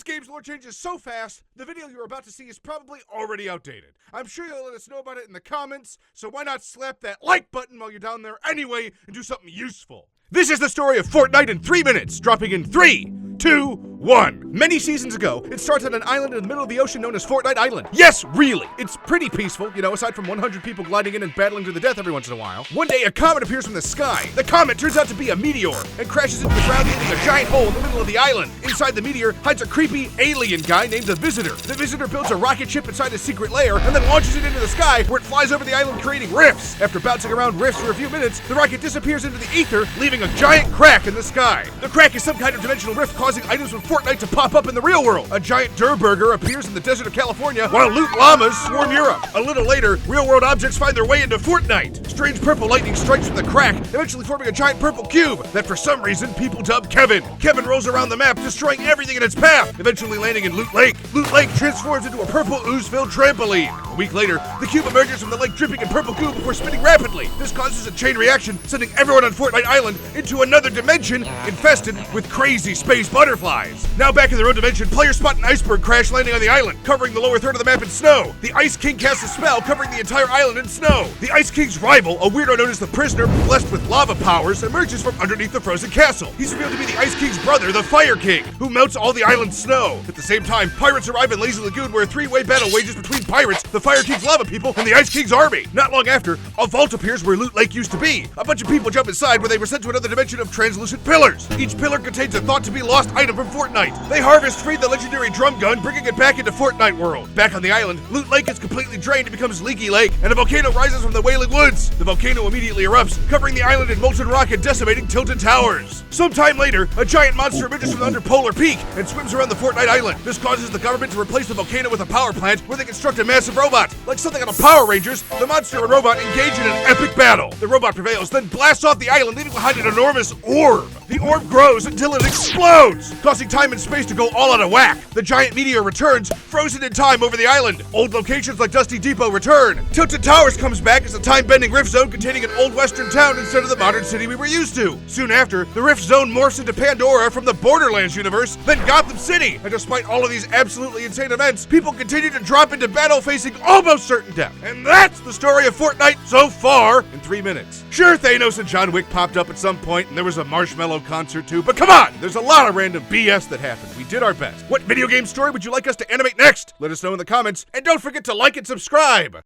This game's lore changes so fast, the video you're about to see is probably already outdated. I'm sure you'll let us know about it in the comments, so why not slap that like button while you're down there anyway and do something useful. This is the story of Fortnite in 3 minutes, dropping in 3, 2, 1. Many seasons ago, it starts on an island in the middle of the ocean known as Fortnite Island. Yes, really. It's pretty peaceful, aside from 100 people gliding in and battling to the death every once in a while. One day, a comet appears from the sky. The comet turns out to be a meteor and crashes into the ground, leaving a giant hole in the middle of the island. Inside the meteor hides a creepy alien guy named the Visitor. The Visitor builds a rocket ship inside a secret lair and then launches it into the sky, where it flies over the island creating rifts. After bouncing around rifts for a few minutes, the rocket disappears into the ether, leaving a giant crack in the sky. The crack is some kind of dimensional rift causing items from Fortnite to pop up in the real world. A giant Durburger appears in the desert of California, while loot llamas swarm Europe. A little later, real-world objects find their way into Fortnite. Strange purple lightning strikes from the crack, eventually forming a giant purple cube that for some reason people dub Kevin. Kevin rolls around the map, destroying everything in its path, eventually landing in Loot Lake. Loot Lake transforms into a purple ooze-filled trampoline. A week later, the cube emerges from the lake dripping in purple goo before spinning rapidly. This causes a chain reaction, sending everyone on Fortnite Island into another dimension infested with crazy space butterflies. Now back in their own dimension, players spot an iceberg crash landing on the island, covering the lower third of the map in snow. The Ice King casts a spell covering the entire island in snow. The Ice King's rival, a weirdo known as the Prisoner, blessed with lava powers, emerges from underneath the frozen castle. He's revealed to be the Ice King's brother, the Fire King, who melts all the island's snow. At the same time, pirates arrive in Lazy Lagoon, where a three-way battle wages between pirates, the Fire King's lava people, and the Ice King's army. Not long after, a vault appears where Loot Lake used to be. A bunch of people jump inside, where they were sent to another dimension of translucent pillars. Each pillar contains a thought-to-be-lost item from Fortnite. They harvest free the legendary drum gun, bringing it back into Fortnite world. Back on the island, Loot Lake is completely drained and becomes Leaky Lake, and a volcano rises from the Wailing Woods. The volcano immediately erupts, covering the island in molten rock and decimating Tilted Towers. Sometime later, a giant monster emerges from under Polar Peak and swims around the Fortnite island. This causes the government to replace the volcano with a power plant where they construct a massive robot. Like something out of Power Rangers, the monster and robot engage in an epic battle. The robot prevails, then blasts off the island, leaving behind an enormous orb. The orb grows until it explodes, causing time and space to go all out of whack. The giant meteor returns, frozen in time over the island. Old locations like Dusty Depot return. Tilted Towers comes back as a time-bending rift zone containing an old western town instead of the modern city we were used to. Soon after, the rift zone morphs into Pandora from the Borderlands universe, then Gotham City. And despite all of these absolutely insane events, people continue to drop into battle facing almost certain death. And that's the story of Fortnite so far in 3 minutes. Sure, Thanos and John Wick popped up at some point, and there was a Marshmallow concert too, but come on! There's a lot of random BS that happened. We did our best. What video game story would you like us to animate next? Let us know in the comments, and don't forget to like and subscribe!